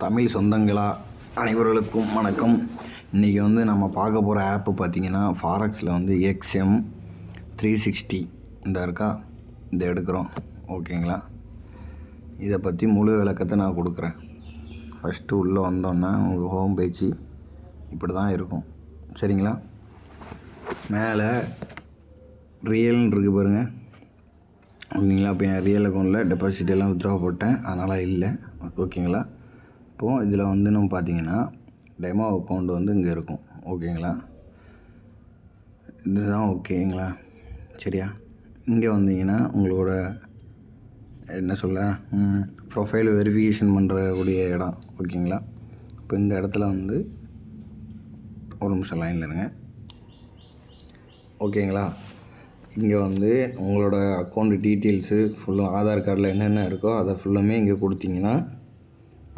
தமிழ் சொந்தங்களா அனைவர்களுக்கும் வணக்கம். இன்றைக்கி வந்து நம்ம பார்க்க போகிற ஆப்பு பார்த்திங்கன்னா ஃபாரெக்ஸில் வந்து XM360 இந்த இருக்கா, இதை எடுக்கிறோம். ஓகேங்களா, இதை பற்றி முழு விளக்கத்தை நான் கொடுக்குறேன். ஃபஸ்ட்டு உள்ளே வந்தோன்னா உங்களுக்கு ஹோம் பேஜ் இப்படி தான் இருக்கும். சரிங்களா, மேலே ரியல்னு இருக்குது பாருங்கள். ஓகேங்களா, இப்போ என் ரியல் அக்கௌண்ட்டில் டெபாசிட் எல்லாம் வித்ட்ரா போட்டேன், அதனால் இல்லை. ஓகேங்களா, இப்போது இதில் வந்து நம்ம பார்த்தீங்கன்னா டெமோ அக்கௌண்ட் வந்து இங்கே இருக்கும். ஓகேங்களா, இதுதான். ஓகேங்களா, சரியா. இங்கே வந்தீங்கன்னா உங்களோட என்ன சொல்ல ப்ரொஃபைல் வெரிஃபிகேஷன் பண்ணுறக்கூடிய இடம். ஓகேங்களா, இப்போ இந்த இடத்துல வந்து ஒரு நிமிஷம் லைனில் இருங்க. ஓகேங்களா, இங்கே வந்து உங்களோட அக்கௌண்ட் டீட்டெயில்ஸு ஃபுல்லும் ஆதார் கார்டில் என்னென்ன இருக்கோ அதை ஃபுல்லுமே இங்கே கொடுத்தீங்கன்னா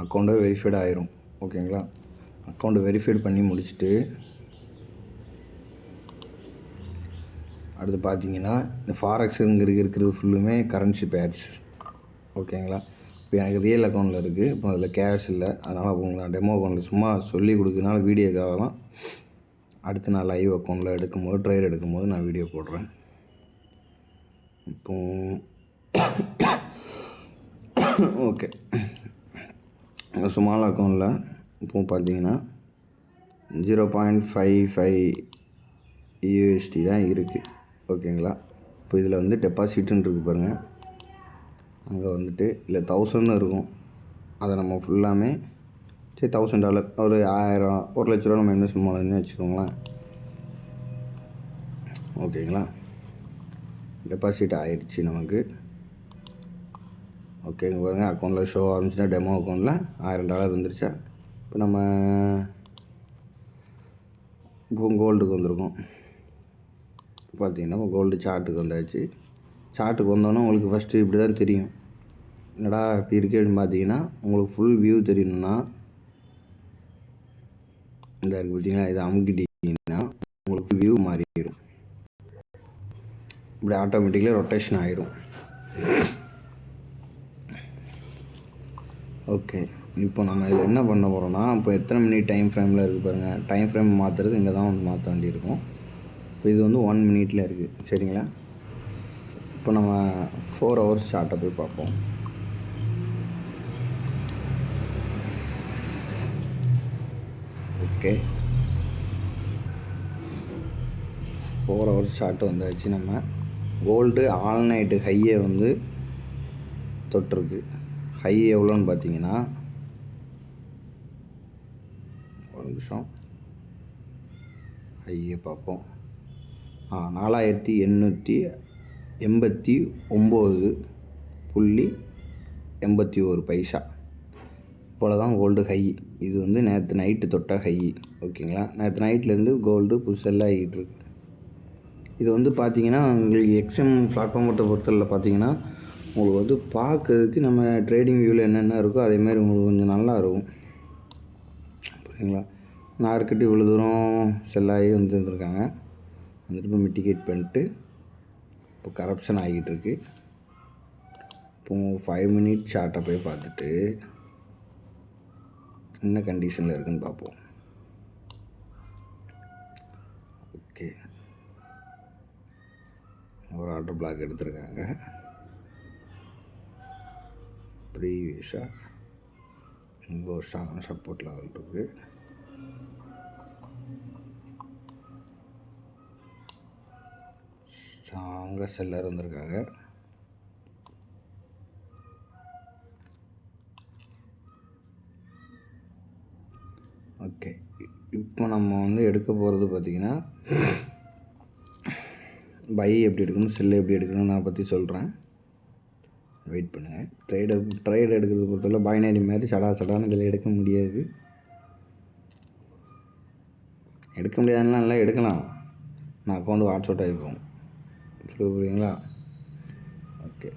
அக்கௌண்ட்டை வெரிஃபைடு ஆயிரும். ஓகேங்களா, அக்கௌண்ட்டு வெரிஃபைடு பண்ணி முடிச்சுட்டு அடுத்து பார்த்தீங்கன்னா இந்த ஃபாரெக்ஸுங்கிறது இருக்கிறது ஃபுல்லுமே கரன்சி பேர்ஸ். ஓகேங்களா, இப்போ எனக்கு ரியல் அக்கௌண்ட்டில் இருக்குது. இப்போ அதில் கேஷ் இல்லை, அதனால் உங்களுக்கு நான் டெமோ அக்கௌண்ட்டில் சும்மா சொல்லி கொடுக்கறதுனால வீடியோக்காக தான். அடுத்து நான் லைவ் அக்கௌண்ட்டில் எடுக்கும்போது ட்ரேட் எடுக்கும்போது நான் வீடியோ போடுறேன். இப்போ ஓகே, ஸ்மால் அக்கௌண்ட்டில் இப்போ பார்த்தீங்கன்னா 0.55 USD தான் இருக்குது. ஓகேங்களா, இப்போ இதில் வந்து டெபாசிட்டுன்னு இருக்குது பாருங்கள். அங்கே வந்துட்டு இல்லை 1000 இருக்கும். அதை நம்ம ஃபுல்லாமே சரி $1000 ஒரு 1000 1,00,000 நம்ம இன்வெஸ்ட் பண்ணணும்னு வச்சுக்கோங்களேன். ஓகேங்களா, டெபாசிட் ஆயிடுச்சு நமக்கு. ஓகேங்க பாருங்கள், அக்கௌண்ட்டில் ஷோ ஆரம்பிச்சுன்னா டெமோ அக்கௌண்ட்டில் $1000 வந்துருச்சா. இப்போ நம்ம இப்போ கோல்டுக்கு வந்திருக்கோம். பார்த்தீங்கன்னா கோல்டு சார்ட்டுக்கு வந்தாச்சு. சார்ட்டுக்கு வந்தோன்னே உங்களுக்கு ஃபஸ்ட்டு இப்படி தான் தெரியும். என்னடா இப்படி இருக்கே அப்படின்னு பார்த்தீங்கன்னா உங்களுக்கு ஃபுல் வியூ தெரியணும்னா இந்த இருக்குது பார்த்தீங்கன்னா, இதை அமுக்கிட்டீங்கன்னா உங்களுக்கு வியூ மாறிடும். இப்படி ஆட்டோமேட்டிக்கலாக ரொட்டேஷன் ஆகிரும். ஓகே, இப்போ நம்ம இதில் என்ன பண்ண போகிறோம்னா, இப்போ எத்தனை மினிட் டைம் ஃப்ரேமில் இருக்குது பாருங்கள். டைம் ஃப்ரேம் மாற்றுறது இங்கே தான் வந்து மாற்ற வேண்டியிருக்கும். இப்போ இது வந்து 1 மினிட்டில் இருக்குது. சரிங்களா, இப்போ நம்ம 4 ஹவர்ஸ் சார்ட்டை போய் பார்ப்போம். ஓகே, 4 ஹவர்ஸ் சார்ட்டு வந்தாச்சு. நம்ம கோல்டு ஆல் நைட்டு ஹையை வந்து தொட்டிருக்கு. ஹை எவ்வளோன்னு பார்த்தீங்கன்னா, ஒரு நிமிஷம் ஹையை பார்ப்போம். 4889.81 இவ்வளோ தான் கோல்டு ஹை. இது வந்து நேற்று நைட்டு தொட்ட ஹை. ஓகேங்களா, நேற்று நைட்லேருந்து கோல்டு புதுசெல்லாம் ஆகிட்டு இருக்கு. இது வந்து பார்த்தீங்கன்னா உங்களுக்கு XM பிளாட்ஃபார்ம் பொறுத்தவரை பார்த்தீங்கன்னா உங்களுக்கு வந்து பார்க்கறதுக்கு நம்ம ட்ரேடிங் வியூவில் என்னென்ன இருக்கோ அதேமாதிரி உங்களுக்கு கொஞ்சம் நல்லா இருக்கும். புரியுங்களா, மார்க்கெட்டு இவ்வளோ தூரம் செல்லாகி வந்துருக்காங்க. வந்துட்டு இப்போ மிட்டிகேட் பண்ணிட்டு இப்போ கரப்ஷன் ஆகிட்டு இருக்கு. இப்போ 5 மினிட் சார்ட்டை போய் பார்த்துட்டு என்ன கண்டிஷனில் இருக்குதுன்னு பார்ப்போம். ஓகே, ஒரு ஆர்டர் பிளாக் எடுத்திருக்காங்க. ப்ரீவியஸாக இங்கே ஒரு ஸ்ட்ராங்கான சப்போர்ட் லெவல் இருக்குது. ஸ்ட்ராங்காக செல்லர் வந்திருக்காங்க. ஓகே, இப்போ நம்ம வந்து எடுக்க போகிறது பார்த்திங்கன்னா பை எப்படி எடுக்கணும், செல்லு எப்படி எடுக்கணும் நான் பற்றி சொல்கிறேன். வெயிட் பண்ணுங்கள். ட்ரேட் எடுக்கிறது பொறுத்தவரை பைனரி மாதிரி சடான்னு இதில் எடுக்க முடியாது. எடுக்க முடியாதுன்னா நல்லா எடுக்கலாம். நான் அக்கௌண்ட் வாட்ஸ் அவுட் ஆகிப்போம். புரியுங்களா. ஓகே,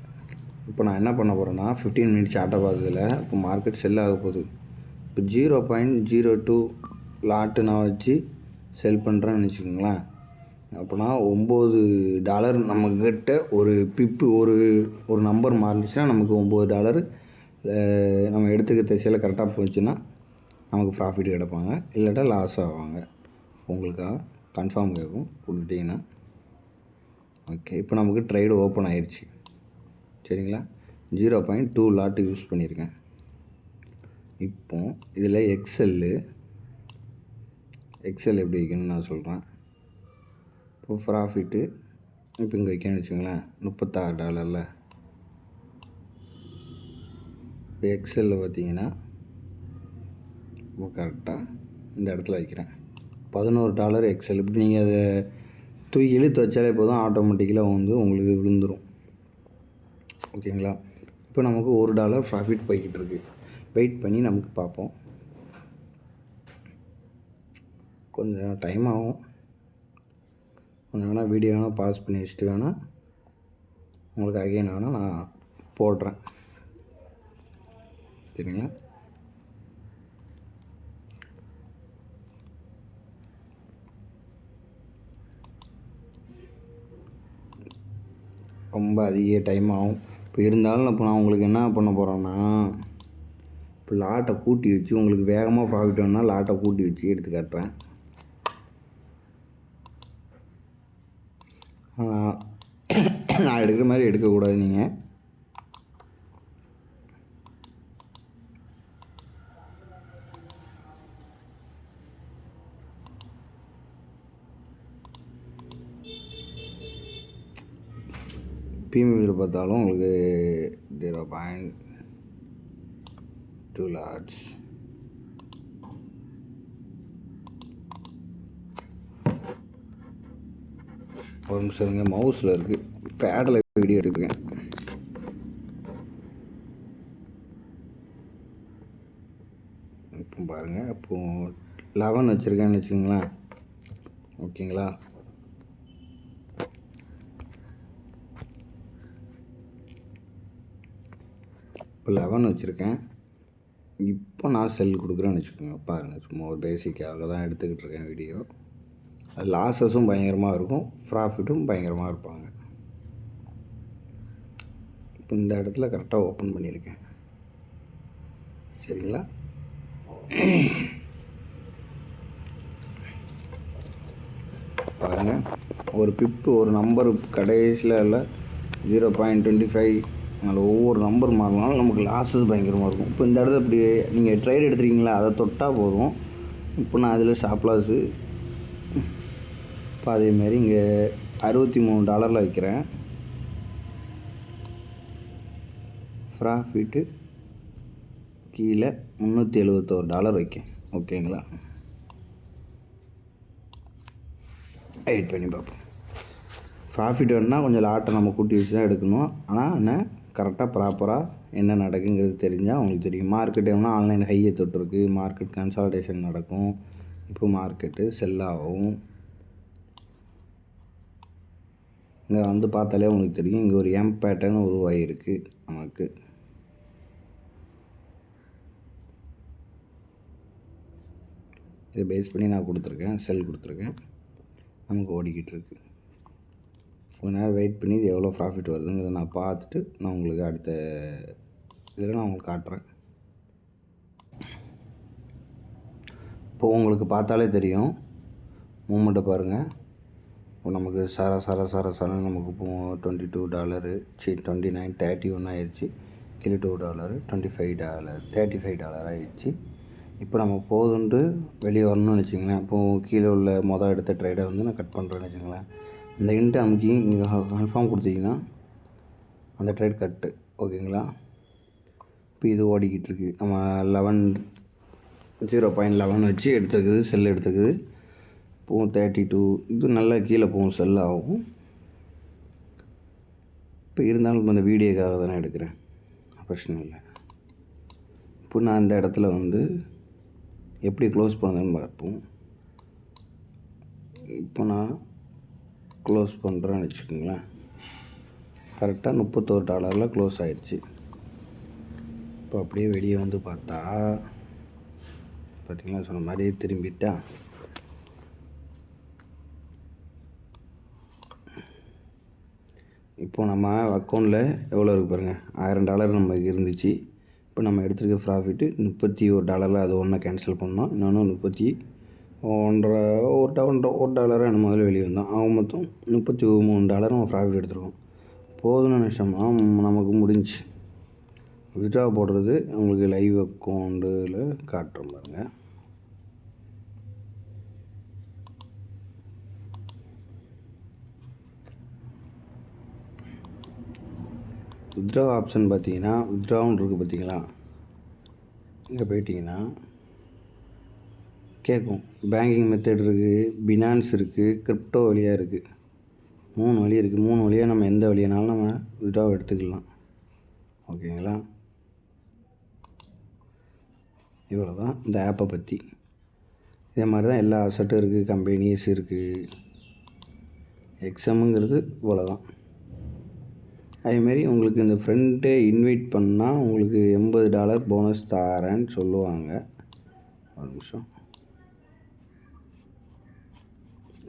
இப்போ நான் என்ன பண்ண போகிறேன்னா 15 மினிட்ஸ் சார்ட்டை பார்த்ததில் இப்போ மார்க்கெட் செல் ஆக போகுது. இப்போ 0.02 லாட்டு நான் வச்சு செல் பண்ணுறேன்னு வச்சுக்கோங்களேன். அப்போனா $9 நம்மக்கிட்ட ஒரு பிப்பு ஒரு நம்பர் மாறிடுச்சுன்னா நமக்கு $9 நம்ம எடுத்துக்க திசையில் கரெக்டாக போச்சுன்னா நமக்கு ப்ராஃபிட் கிடைப்பாங்க, இல்லாட்டா லாஸ் ஆவாங்க. உங்களுக்காக கன்ஃபார்ம் கேட்கும் கொடுத்துட்டிங்கன்னா. ஓகே, இப்போ நமக்கு ட்ரேடு ஓப்பன் ஆயிடுச்சு. சரிங்களா, 0.2 லாட் யூஸ் பண்ணியிருக்கேன். இப்போ இதில் எக்ஸல் எப்படி வைக்கணும்னு நான் சொல்கிறேன். இப்போ ப்ராஃபிட்டு இப்போ இங்கே வைக்கணும்னு வச்சுங்களேன், $36. இப்போ எக்ஸலில் பார்த்தீங்கன்னா கரெக்டாக இந்த இடத்துல வைக்கிறேன். $11 எக்ஸல். இப்படி நீங்கள் அதை தூக்கி இழுத்து வச்சாலே போதும், ஆட்டோமேட்டிக்கலாக வந்து உங்களுக்கு விழுந்துடும். ஓகேங்களா, இப்போ நமக்கு $1 ப்ராஃபிட் போய்கிட்டு இருக்குது. வெயிட் பண்ணி நமக்கு பார்ப்போம். கொஞ்சம் டைம் ஆகும். கொஞ்சம் வேணால் வீடியோ வேணால் பாஸ் பண்ணி வச்சுட்டு வேணால் உங்களுக்கு அகைன் வேணால் நான் போடுறேன். சரிங்களா, ரொம்ப அதிக டைம் ஆகும். இப்போ இருந்தாலும் இப்போ நான் உங்களுக்கு என்ன பண்ண போகிறேன்னா, இப்போ லாட்டை கூட்டி வச்சு உங்களுக்கு வேகமாக ப்ராஃபிட் வேணும்னா லாட்டை கூட்டி வச்சு எடுத்து காட்டுறேன். நான் எடுக்கிற மாதிரி எடுக்கக்கூடாது நீங்கள். பிஎம்இதில் பார்த்தாலும் உங்களுக்கு 0.2 லாட்ஸ். ஒரு நிமிஷம் இருங்க, மவுஸில் இருக்குது, பேடில் வீடியோ எடுத்துருக்கேன். இப்போ பாருங்கள், இப்போது 11 வச்சுருக்கேன்னு வச்சுக்கோங்களேன். ஓகேங்களா, இப்போ 11 வச்சுருக்கேன். இப்போ நான் செல் கொடுக்குறேன்னு வச்சுக்கோங்க. பாருங்கள், சும்மா ஒரு பேசிக்காக தான் எடுத்துக்கிட்டு இருக்கேன் வீடியோ. லாஸஸும் பயங்கரமாக இருக்கும், ப்ராஃபிட்டும் பயங்கரமாக இருப்பாங்க. இப்போ இந்த இடத்துல கரெக்டாக ஓப்பன் பண்ணியிருக்கேன். சரிங்களா, பாருங்கள், ஒரு பிப்பு ஒரு நம்பர் கடைசியில் இல்லை 0.25 அதில் ஒவ்வொரு நம்பர் மாறினாலும் நமக்கு லாஸஸ் பயங்கரமாக இருக்கும். இப்போ இந்த இடத்துல இப்படி நீங்கள் ட்ரேட் எடுத்துருக்கீங்களா, அதை தொட்டால் போதும். இப்போ நான் அதில் ஸ்டாப் லாஸு இப்போ அதேமாரி இங்கே $63 வைக்கிறேன். ப்ராஃபிட்டு கீழே $371 வைக்கேன். ஓகேங்களா, வெயிட் பண்ணி பார்ப்போம். ப்ராஃபிட் வேணுன்னா கொஞ்சம் லாட்டை நம்ம கூட்டி வச்சு தான் எடுக்கணும். ஆனால் என்ன கரெக்டாக ப்ராப்பராக என்ன நடக்குங்கிறது தெரிஞ்சால் உங்களுக்கு தெரியும். மார்க்கெட் வேணுன்னா ஆன்லைன் ஹையை தொட்டிருக்கு, மார்க்கெட் கன்சால்டேஷன் நடக்கும். இப்போ மார்க்கெட்டு செல்லாகும். இங்கே வந்து பார்த்தாலே உங்களுக்கு தெரியும், இங்கே ஒரு எம் பேட்டர்ன் உருவாகிருக்கு நமக்கு. இதை பேஸ் பண்ணி நான் கொடுத்துருக்கேன், செல் கொடுத்துருக்கேன், நமக்கு ஓடிக்கிட்டு இருக்கு. கொஞ்ச நேரம் வெயிட் பண்ணி இது எவ்வளோ ப்ராஃபிட் வருதுங்கிறத நான் பார்த்துட்டு நான் உங்களுக்கு அடுத்த இதில் நான் உங்களுக்கு காட்டுறேன். இப்போது உங்களுக்கு பார்த்தாலே தெரியும், மூமெண்ட்டை பாருங்கள். இப்போ நமக்கு சர நமக்கு இப்போ $22 29 31 ஆயிடுச்சு. கீழே $2 $25 $35 ஆயிடுச்சு. இப்போ நம்ம போதுன்ட்டு வெளியே வரணும்னு வச்சுங்களேன். இப்போது கீழே உள்ள எடுத்த ட்ரேடை வந்து நான் கட் பண்ணுறேன்னு வச்சுங்களேன். இந்த இன்ட்டு அமுக்கி நீங்கள் கன்ஃபார்ம் கொடுத்தீங்கன்னா அந்த ட்ரேட் கட்டு. ஓகேங்களா, இப்போ இது ஓடிக்கிட்டு இருக்குது. நம்ம 0.11 வச்சு எடுத்துருக்குது, செல் எடுத்துருக்குது. இப்போது 32 இது நல்லா கீழே போகும், செல் ஆகும். இப்போ இருந்தாலும் இப்போ இந்த வீடியோக்காக தானே எடுக்கிறேன், பிரச்சனை இல்லை. இப்போ நான் இந்த இடத்துல வந்து எப்படி க்ளோஸ் பண்ணுறதுன்னு பார்ப்போம். இப்போ நான் க்ளோஸ் பண்ணுறேன்னு வச்சுக்கோங்களேன். கரெக்டாக $31 க்ளோஸ் ஆயிடுச்சு. இப்போ அப்படியே வெளியே வந்து பார்த்தா பார்த்திங்களா, சொன்ன மாதிரியே திரும்பிட்டா. இப்போ நம்ம அக்கௌண்ட்டில் எவ்வளோ இருக்குது பாருங்கள், $1000 நமக்கு இருந்துச்சு. இப்போ இப்போ நம்ம எடுத்துருக்க ப்ராஃபிட்டு $31 அது ஒன்றை கேன்சல் பண்ணோம். இன்னொன்று $1.5 நம்ம முதல்ல வெளியே வந்தோம். அவங்க மொத்தம் $33 நம்ம ப்ராஃபிட் எடுத்துருக்கோம். போதும்னு நினச்சோம்னா நமக்கு முடிஞ்சு வித்ட்ரா போடுறது உங்களுக்கு லைவ் அக்கௌண்ட்டில் காட்டுறோம் பாருங்கள். வித்ட்ரா ஆப்ஷன் பார்த்தீங்கன்னா வித்ட்ரான்னு இருக்குது பார்த்தீங்களா, இங்கே போயிட்டிங்கன்னா கேட்கும். பேங்கிங் மெத்தட் இருக்குது, பினான்ஸ் இருக்குது, கிரிப்டோ வழியாக இருக்குது. 3 வழி இருக்குது. 3 வழியாக நம்ம எந்த வழியானாலும் நம்ம வித்ட்ராவை எடுத்துக்கலாம். ஓகேங்களா? இவ்வளோ தான் இந்த ஆப்பை பற்றி. இதே மாதிரி தான் எல்லா அசட்டும் இருக்குது, கம்பெனிஸ் இருக்குது. எக்ஸாமுங்கிறது இவ்வளோ தான். அதேமாரி உங்களுக்கு இந்த ஃப்ரெண்டே இன்வைட் பண்ணால் உங்களுக்கு $80 போனஸ் தரேன்னு சொல்லுவாங்க. ஒரு நிமிஷம்.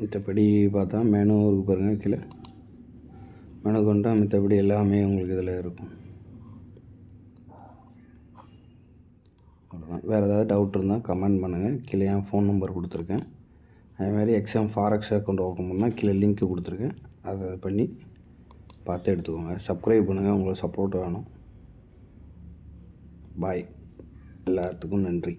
மற்றபடி பார்த்தா மெனு இருக்கு பாருங்கள், கீழே மெனு கொண்டா மற்றபடி எல்லாமே உங்களுக்கு இதில் இருக்கும். அவ்வளோதான். வேறு ஏதாவது டவுட் இருந்தால் கமெண்ட் பண்ணுங்கள். கீழே என் ஃபோன் நம்பர் கொடுத்துருக்கேன். அதேமாதிரி எக்ஸாம் ஃபாரெக்ஸ் அக்கௌண்ட் ஓப்பன் பண்ணால் கீழே லிங்க்கு கொடுத்துருக்கேன். அதை பண்ணி பார்த்து எடுத்துக்கோங்க. சப்ஸ்கிரைப் பண்ணுங்கள், உங்களுக்கு சப்போர்ட் வேணும். பாய். எல்லாத்துக்கும் நன்றி.